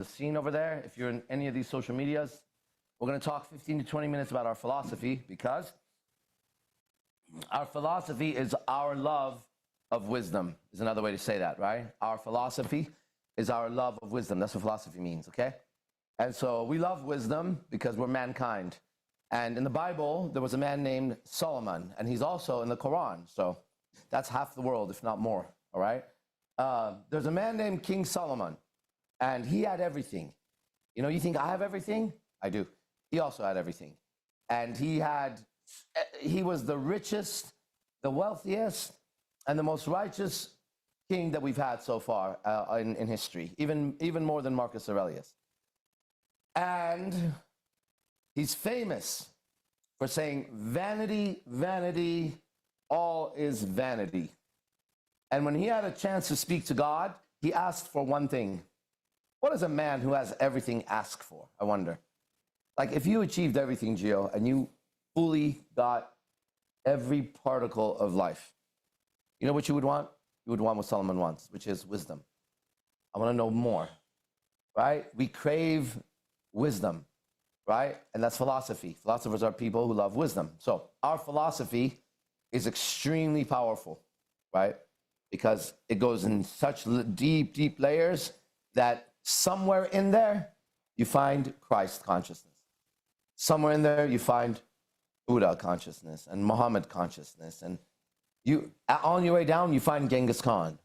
the scene over there. If you're in any of these social medias, we're going to talk 15 to 20 minutes about our philosophy, because our philosophy is our love of wisdom, is another way to say that, right? Our philosophy is our love of wisdom. That's what philosophy means, okay? And so we love wisdom because we're mankind. And in the Bible, there was a man named Solomon, and he's also in the Quran. So that's half the world, if not more, all right? There's a man named King Solomon, and he had everything. You know, you think I have everything? I do. He also had everything. And he was the richest, the wealthiest, and the most righteous king that we've had so far in history, even more than Marcus Aurelius. And he's famous for saying, vanity, vanity, all is vanity. And when he had a chance to speak to God, he asked for one thing. What does a man who has everything ask for? I wonder. Like, if you achieved everything, Gio, and you fully got every particle of life, you know what you would want? You would want what Solomon wants, which is wisdom. I want to know more, right? We crave wisdom, right? And that's philosophy. Philosophers are people who love wisdom. So our philosophy is extremely powerful, right? Because it goes in such deep, deep layers that somewhere in there, you find Christ consciousness. Somewhere in there, you find Buddha consciousness and Muhammad consciousness. And on your way down, you find Genghis Khan,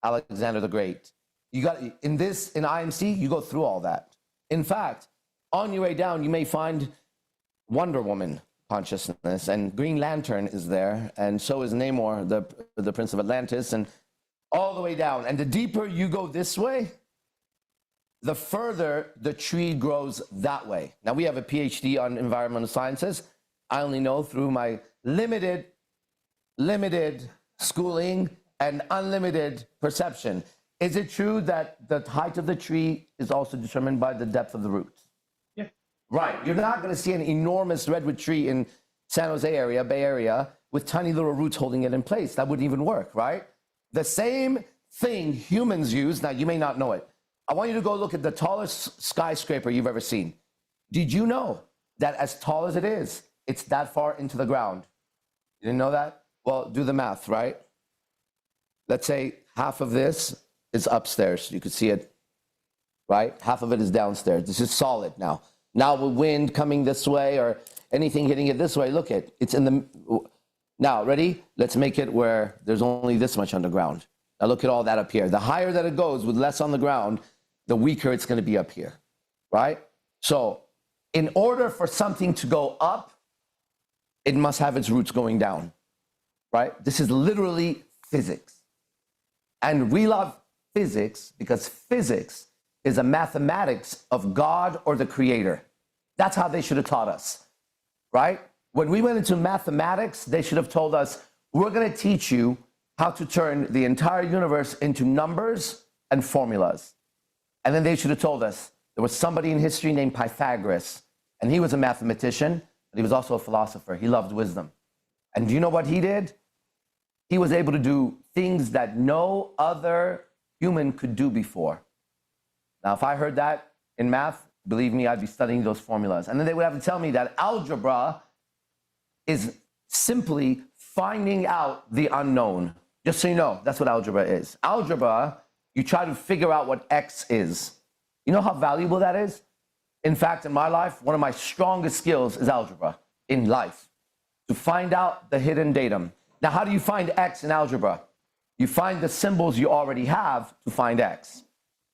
Alexander the Great. In IMC, you go through all that. In fact, on your way down, you may find Wonder Woman consciousness, and Green Lantern is there, and so is Namor, the Prince of Atlantis, and all the way down. And the deeper you go this way, the further the tree grows that way. Now, we have a PhD on environmental sciences. I only know through my limited schooling and unlimited perception. Is it true that the height of the tree is also determined by the depth of the roots? Yeah. Right. You're not going to see an enormous redwood tree in San Jose area, Bay Area, with tiny little roots holding it in place. That wouldn't even work, right? The same thing humans use. Now, you may not know it. I want you to go look at the tallest skyscraper you've ever seen. Did you know that as tall as it is, it's that far into the ground? You didn't know that? Well, do the math, right? Let's say half of this is upstairs. You could see it, right? Half of it is downstairs. This is solid now. Now with wind coming this way or anything hitting it this way, look at it's in the... Now, ready? Let's make it where there's only this much underground. Now look at all that up here. The higher that it goes with less on the ground, the weaker it's going to be up here, right? So in order for something to go up, it must have its roots going down, right? This is literally physics. And we love physics because physics is a mathematics of God or the creator. That's how they should have taught us, right? When we went into mathematics, they should have told us, we're going to teach you how to turn the entire universe into numbers and formulas. And then they should have told us there was somebody in history named Pythagoras, and he was a mathematician, but he was also a philosopher. He loved wisdom. And do you know what he did? He was able to do things that no other human could do before. Now, if I heard that in math, believe me, I'd be studying those formulas. And then they would have to tell me that algebra is simply finding out the unknown. Just so you know, that's what algebra is. Algebra, you try to figure out what X is. You know how valuable that is? In fact, in my life, one of my strongest skills is algebra in life, to find out the hidden datum. Now, how do you find X in algebra? You find the symbols you already have to find X.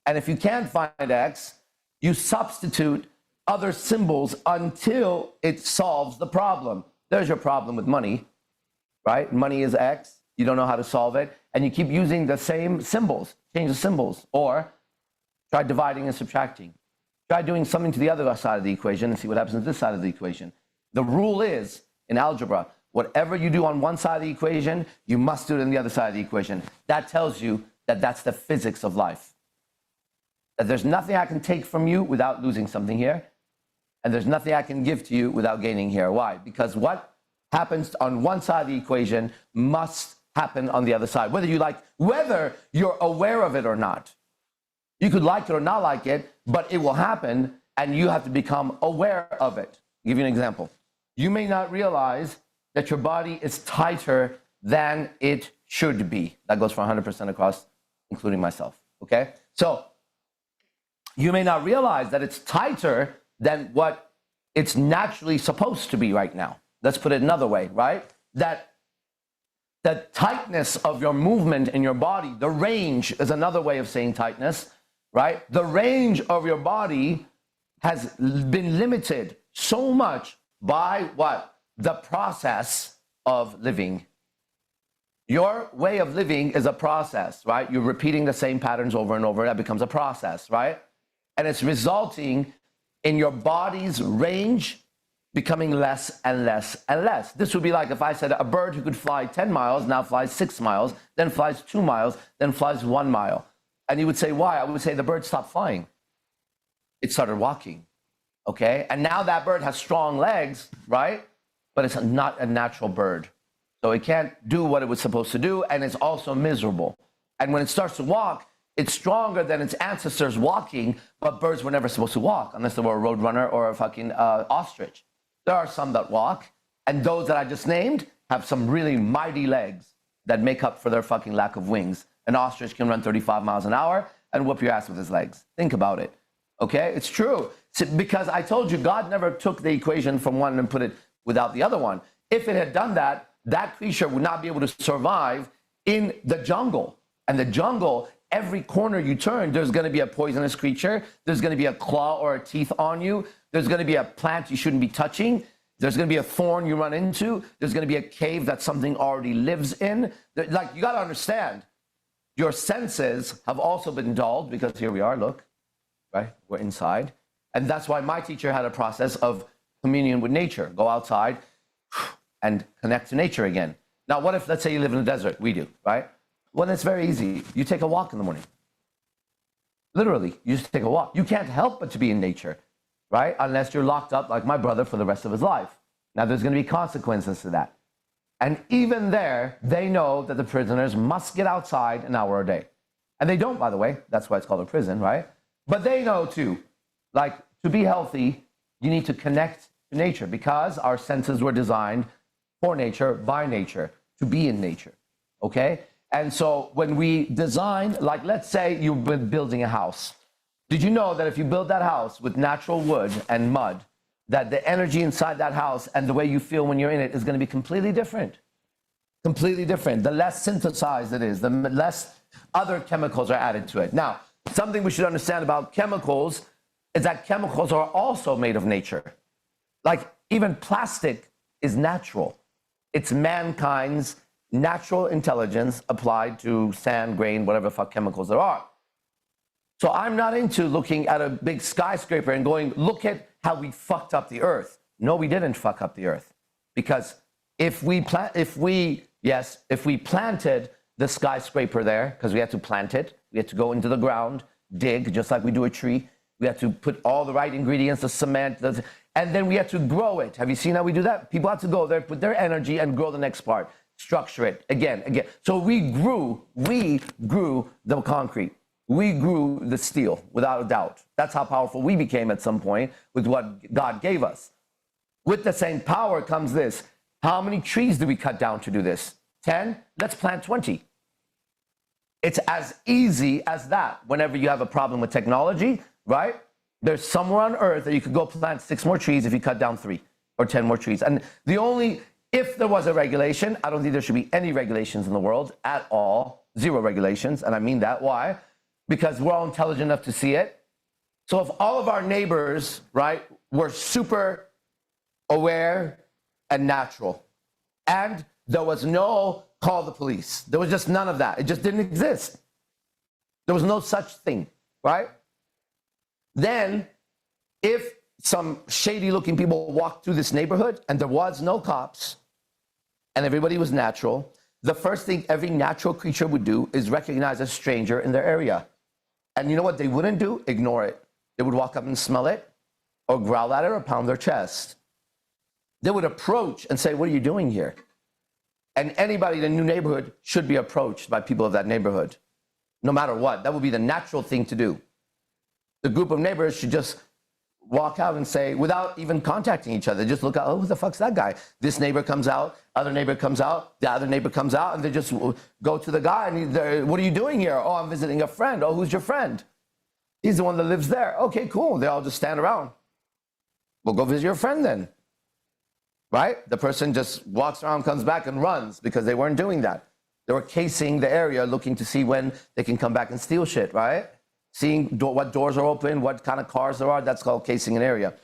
And if you can't find X, you substitute other symbols until it solves the problem. There's your problem with money, right? Money is X. You don't know how to solve it. And you keep using the same symbols. Change the symbols. Or try dividing and subtracting. Try doing something to the other side of the equation and see what happens to this side of the equation. The rule is, in algebra, whatever you do on one side of the equation, you must do it on the other side of the equation. That tells you that that's the physics of life. That there's nothing I can take from you without losing something here. And there's nothing I can give to you without gaining here. Why? Because what happens on one side of the equation must happen on the other side, whether you're aware of it or not. You could like it or not like it, but it will happen, and you have to become aware of it. I'll give you an example. You may not realize that your body is tighter than it should be. That goes for 100% across, including myself, okay? So you may not realize that it's tighter than what it's naturally supposed to be right now. Let's put it another way, right? That the tightness of your movement in your body, the range is another way of saying tightness, right? The range of your body has been limited so much by what? The process of living. Your way of living is a process, right? You're repeating the same patterns over and over. That becomes a process, right? And it's resulting in your body's range becoming less and less and less. This would be like if I said a bird who could fly 10 miles now flies 6 miles, then flies 2 miles, then flies 1 mile. And you would say, why? I would say the bird stopped flying. It started walking, okay? And now that bird has strong legs, right? But it's not a natural bird. So it can't do what it was supposed to do, and it's also miserable. And when it starts to walk, it's stronger than its ancestors walking, but birds were never supposed to walk unless they were a roadrunner or a fucking ostrich. There are some that walk, and those that I just named have some really mighty legs that make up for their fucking lack of wings. An ostrich can run 35 miles an hour and whoop your ass with his legs. Think about it, okay? It's true, because I told you God never took the equation from one and put it without the other one. If it had done that, that creature would not be able to survive in the jungle. And the jungle, every corner you turn, there's going to be a poisonous creature. There's going to be a claw or a teeth on you. There's going to be a plant you shouldn't be touching. There's going to be a thorn you run into. There's going to be a cave that something already lives in. Like, you got to understand, your senses have also been dulled because here we are, look, right? We're inside. And that's why my teacher had a process of communion with nature. Go outside and connect to nature again. Now, what if, let's say you live in the desert? We do, right? Well, it's very easy. You take a walk in the morning. Literally, you just take a walk. You can't help but to be in nature, right? Unless you're locked up like my brother for the rest of his life. Now, there's going to be consequences to that. And even there, they know that the prisoners must get outside an hour a day. And they don't, by the way. That's why it's called a prison, right? But they know too, like, to be healthy, you need to connect to nature because our senses were designed for nature, by nature, to be in nature, okay? And so when we design, like, let's say you've been building a house. Did you know that if you build that house with natural wood and mud, that the energy inside that house and the way you feel when you're in it is going to be completely different? Completely different. The less synthesized it is, the less other chemicals are added to it. Now, something we should understand about chemicals is that chemicals are also made of nature. Like, even plastic is natural. It's mankind's natural intelligence applied to sand, grain, whatever the fuck chemicals there are. So I'm not into looking at a big skyscraper and going, look at how we fucked up the earth. No, we didn't fuck up the earth. Because if we planted the skyscraper there, because we had to plant it, we had to go into the ground, dig, just like we do a tree. We had to put all the right ingredients, the cement, and then we had to grow it. Have you seen how we do that? People have to go there, put their energy and grow the next part, structure it again. So we grew the concrete. We grew the steel, without a doubt. That's how powerful we became at some point with what God gave us. With the same power comes this. How many trees do we cut down to do this? 10? Let's plant 20. It's as easy as that. Whenever you have a problem with technology, right? There's somewhere on earth that you could go plant 6 more trees if you cut down 3 or 10 more trees. And if there was a regulation, I don't think there should be any regulations in the world at all. 0 regulations. And I mean that. Why? Because we're all intelligent enough to see it. So if all of our neighbors, right, were super aware and natural, and there was no call the police, there was just none of that. It just didn't exist. There was no such thing, right? Then if some shady looking people walked through this neighborhood and there was no cops and everybody was natural, the first thing every natural creature would do is recognize a stranger in their area. And you know what they wouldn't do? Ignore it. They would walk up and smell it or growl at it or pound their chest. They would approach and say, what are you doing here? And anybody in a new neighborhood should be approached by people of that neighborhood, no matter what. That would be the natural thing to do. the group of neighbors should just walk out and say, without even contacting each other, just look out, oh, who the fuck's that guy? This neighbor comes out, other neighbor comes out, the other neighbor comes out, and they just go to the guy, and what are you doing here? Oh, I'm visiting a friend. Oh, who's your friend? He's the one that lives there. Okay, cool. They all just stand around. Well, go visit your friend then, right? The person just walks around, comes back, and runs because they weren't doing that. They were casing the area, looking to see when they can come back and steal shit, right? Seeing what doors are open, what kind of cars there are. That's called casing an area.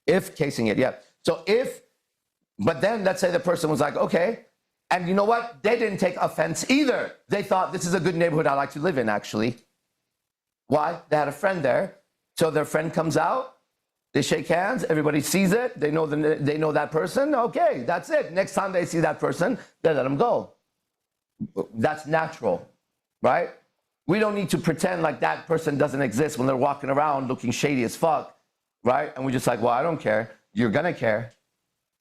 Casing it, yeah. But then let's say the person was like, okay, and you know what? They didn't take offense either. They thought, this is a good neighborhood I like to live in, actually. Why? They had a friend there. So their friend comes out, they shake hands, everybody sees it, they know that person, okay, that's it. Next time they see that person, they let them go. That's natural, right? We don't need to pretend like that person doesn't exist when they're walking around looking shady as fuck, right? And we're just like, well, I don't care. You're gonna care.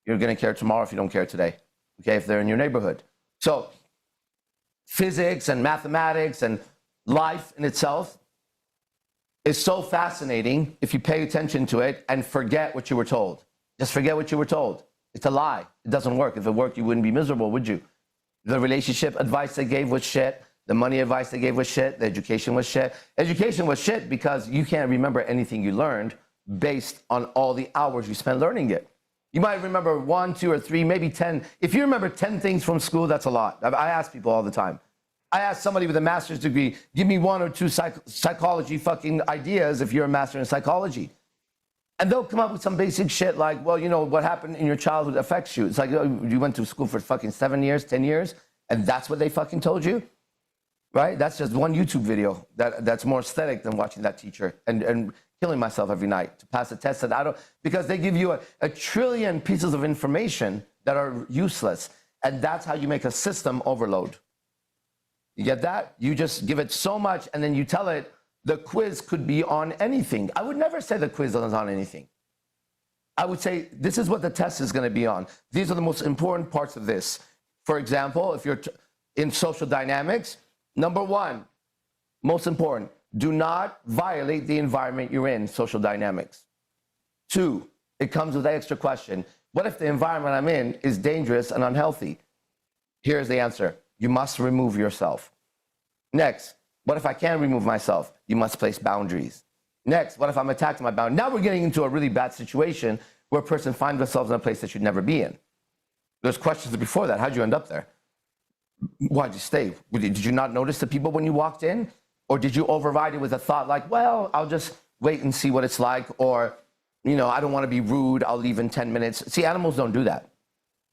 You're gonna care tomorrow if you don't care today, okay, if they're in your neighborhood. So physics and mathematics and life in itself is so fascinating if you pay attention to it and forget what you were told. Just forget what you were told. It's a lie. It doesn't work. If it worked, you wouldn't be miserable, would you? The relationship advice they gave was shit. The money advice they gave was shit. The education was shit. Education was shit because you can't remember anything you learned based on all the hours you spent learning it. You might remember 1, 2, or 3, maybe 10. If you remember 10 things from school, that's a lot. I ask people all the time. I ask somebody with a master's degree, give me 1 or 2 psychology fucking ideas if you're a master in psychology. And they'll come up with some basic shit like, well, you know, what happened in your childhood affects you. It's like, oh, you went to school for fucking 7 years, 10 years, and that's what they fucking told you, right? That's just one YouTube video that's more aesthetic than watching that teacher and killing myself every night to pass a test that I don't, because they give you a trillion pieces of information that are useless. And that's how you make a system overload. You get that? You just give it so much and then you tell it, the quiz could be on anything. I would never say the quiz is on anything. I would say, this is what the test is going to be on. These are the most important parts of this. For example, if you're in social dynamics, number 1, most important, do not violate the environment you're in, social dynamics. 2, it comes with an extra question. What if the environment I'm in is dangerous and unhealthy? Here's the answer. You must remove yourself. Next, what if I can't remove myself? You must place boundaries. Next, what if I'm attacked in my boundary? Now we're getting into a really bad situation where a person finds themselves in a place they should never be in. There's questions before that. How'd you end up there? Why'd you stay? Did you not notice the people when you walked in? Or did you override it with a thought like, well, I'll just wait and see what it's like, or, you know, I don't want to be rude, I'll leave in 10 minutes. See, animals don't do that.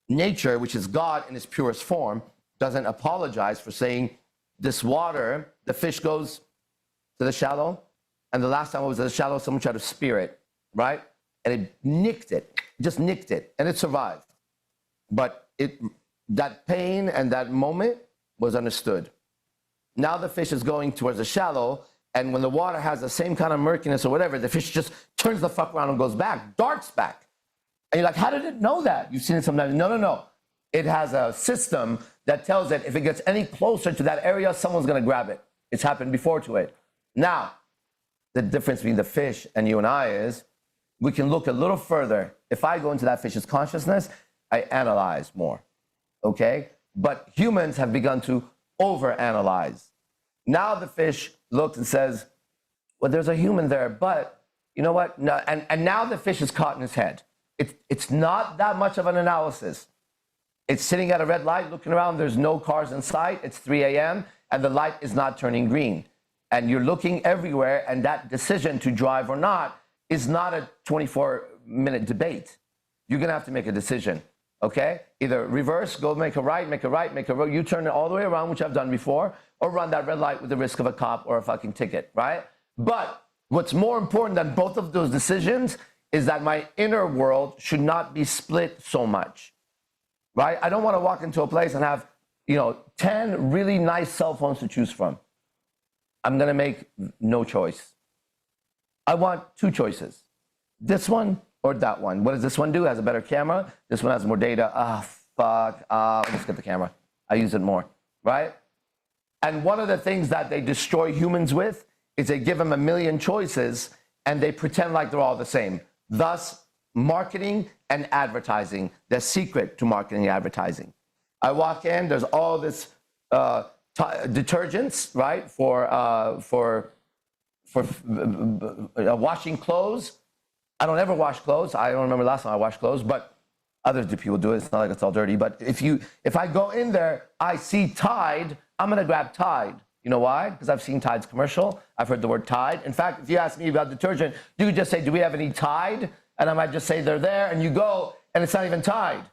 Nature, which is God in its purest form, doesn't apologize for saying, this water, the fish goes to the shallow, and the last time it was at the shallow, someone tried to spear it, right? And it nicked it, just nicked it, and it survived. But that pain and that moment was understood. Now the fish is going towards the shallow, and when the water has the same kind of murkiness or whatever, the fish just turns the fuck around and goes back, darts back. And you're like, how did it know that? You've seen it sometimes. No. It has a system that tells it if it gets any closer to that area, someone's going to grab it. It's happened before to it. Now, the difference between the fish and you and I is we can look a little further. If I go into that fish's consciousness, I analyze more, okay? But humans have begun to overanalyze. Now the fish looks and says, well, there's a human there, but you know what? No, and now the fish is caught in his head. It's not that much of an analysis. It's sitting at a red light, looking around. There's no cars in sight. It's 3 a.m. and the light is not turning green. And you're looking everywhere, and that decision to drive or not is not a 24-minute debate. You're going to have to make a decision, okay? Either reverse, go make a right, make a right, make a road. You turn it all the way around, which I've done before, or run that red light with the risk of a cop or a fucking ticket, right? But what's more important than both of those decisions is that my inner world should not be split so much. Right? I don't want to walk into a place and have, 10 really nice cell phones to choose from. I'm going to make no choice. I want 2 choices. This one or that one. What does this one do? It has a better camera. This one has more data. Fuck. Let's get the camera. I use it more. Right? And one of the things that they destroy humans with is they give them a million choices and they pretend like they're all the same. Thus, marketing and advertising, the secret to marketing and advertising. I walk in, there's all this detergents, right, for washing clothes. I don't ever wash clothes. I don't remember the last time I washed clothes, but other people do it. It's not like it's all dirty. But if I go in there, I see Tide, I'm gonna grab Tide. You know why? Because I've seen Tide's commercial. I've heard the word Tide. In fact, if you ask me about detergent, you could just say, do we have any Tide? And I might just say they're there, and you go, and it's not even Tide.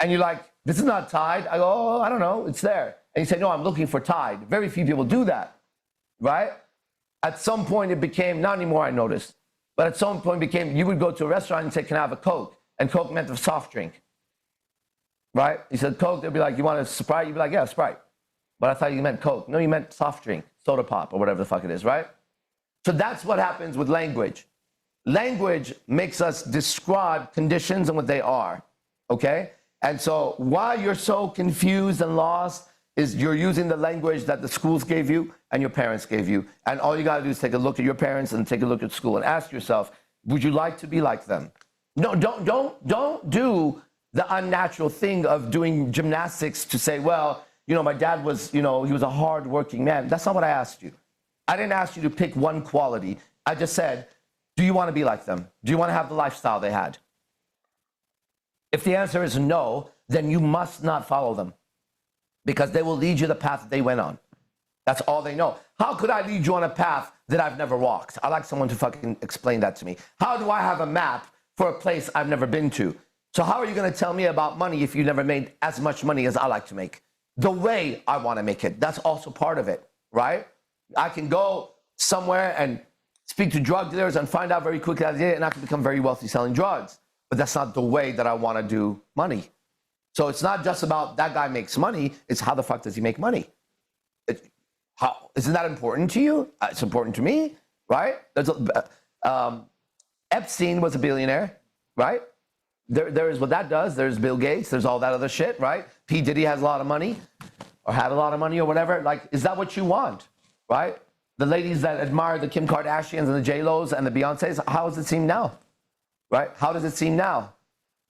And you're like, this is not Tide. I go, oh, I don't know, it's there. And you say, no, I'm looking for Tide. Very few people do that, right? At some point it became, not anymore I noticed, but at some point it became, you would go to a restaurant and say, can I have a Coke? And Coke meant a soft drink, right? You said Coke, they'd be like, you want a Sprite? You'd be like, yeah, Sprite. But I thought you meant Coke. No, you meant soft drink, soda pop, or whatever the fuck it is, right? So that's what happens with language. Language makes us describe conditions and what they are, okay? And so why you're so confused and lost is you're using the language that the schools gave you and your parents gave you. And all you gotta do is take a look at your parents and take a look at school and ask yourself, would you like to be like them? No, don't do the unnatural thing of doing gymnastics to say, well, you know, my dad was, you know, he was a hard-working man. That's not what I asked you. I didn't ask you to pick one quality. I just said, do you want to be like them? Do you want to have the lifestyle they had? If the answer is no, then you must not follow them because they will lead you the path that they went on. That's all they know. How could I lead you on a path that I've never walked? I'd like someone to fucking explain that to me. How do I have a map for a place I've never been to? So how are you going to tell me about money if you never made as much money as I like to make? The way I want to make it. That's also part of it, right? I can go somewhere and speak to drug dealers and find out very quickly and I can become very wealthy selling drugs. But that's not the way that I want to do money. So it's not just about that guy makes money. It's how the fuck does he make money? Isn't that important to you? It's important to me, right? Epstein was a billionaire, right? There is what that does. There's Bill Gates. There's all that other shit, right? P. Diddy has a lot of money or had a lot of money or whatever. Like, is that what you want, right? The ladies that admire the Kim Kardashians and the J-Los and the Beyoncés, how does it seem now, right? How does it seem now,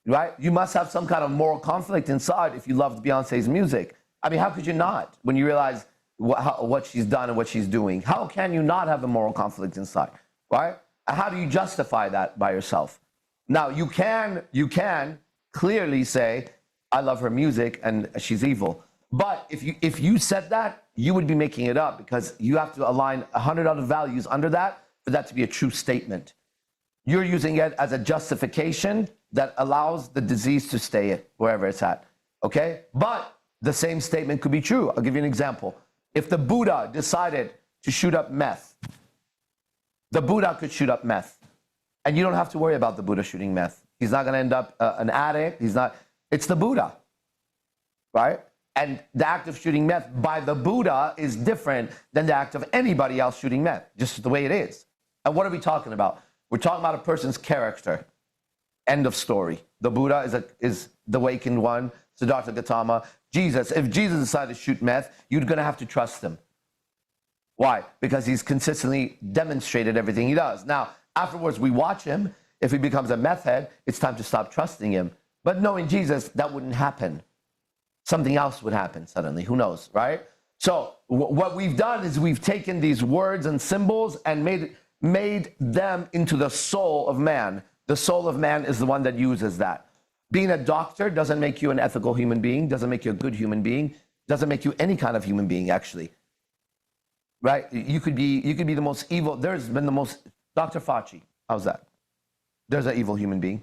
right? You must have some kind of moral conflict inside if you loved Beyonce's music. I mean, how could you not when you realize what she's done and what she's doing? How can you not have a moral conflict inside, right? And how do you justify that by yourself? Now, you can clearly say, I love her music and she's evil. But if you said that, you would be making it up because you have to align 100 other values under that for that to be a true statement. You're using it as a justification that allows the disease to stay wherever it's at, okay? But the same statement could be true. I'll give you an example. If the Buddha decided to shoot up meth, the Buddha could shoot up meth. And you don't have to worry about the Buddha shooting meth. He's not going to end up an addict. It's the Buddha, right? And the act of shooting meth by the Buddha is different than the act of anybody else shooting meth, just the way it is. And what are we talking about? We're talking about a person's character. End of story. The Buddha is the awakened one, Siddhartha Gautama. Jesus, if Jesus decided to shoot meth, you're going to have to trust him. Why? Because he's consistently demonstrated everything he does. Now, afterwards, we watch him. If he becomes a meth head, it's time to stop trusting him. But knowing Jesus, that wouldn't happen. Something else would happen suddenly. Who knows, right? So what we've done is we've taken these words and symbols and made them into the soul of man. The soul of man is the one that uses that. Being a doctor doesn't make you an ethical human being, doesn't make you a good human being, doesn't make you any kind of human being, actually. Right? You could be the most evil. There's been the most... Dr. Fauci, how's that? There's an evil human being.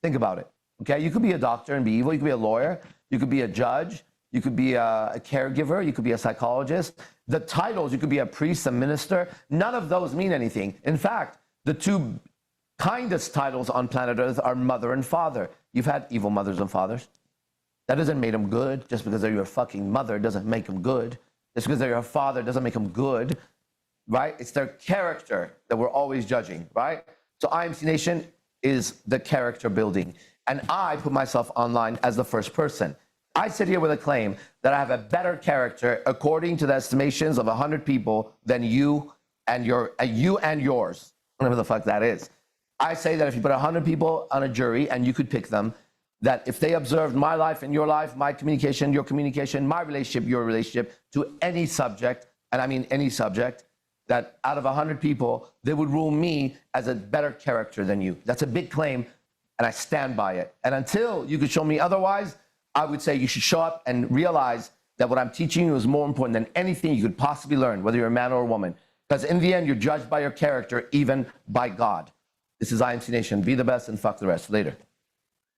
Think about it, okay? You could be a doctor and be evil. You could be a lawyer. You could be a judge. You could be a caregiver. You could be a psychologist. The titles, you could be a priest, a minister. None of those mean anything. In fact, the two kindest titles on planet Earth are mother and father. You've had evil mothers and fathers. That doesn't make them good. Just because they're your fucking mother doesn't make them good. Just because they're your father doesn't make them good. Right? It's their character that we're always judging, right? So IMC Nation is the character building. And I put myself online as the first person. I sit here with a claim that I have a better character according to the estimations of 100 people than you and yours, whatever the fuck that is. I say that if you put 100 people on a jury and you could pick them, that if they observed my life and your life, my communication, your communication, my relationship, your relationship to any subject, and I mean any subject, that out of 100 people, they would rule me as a better character than you. That's a big claim, and I stand by it. And until you could show me otherwise, I would say you should show up and realize that what I'm teaching you is more important than anything you could possibly learn, whether you're a man or a woman. Because in the end, you're judged by your character, even by God. This is IMC Nation. Be the best and fuck the rest. Later.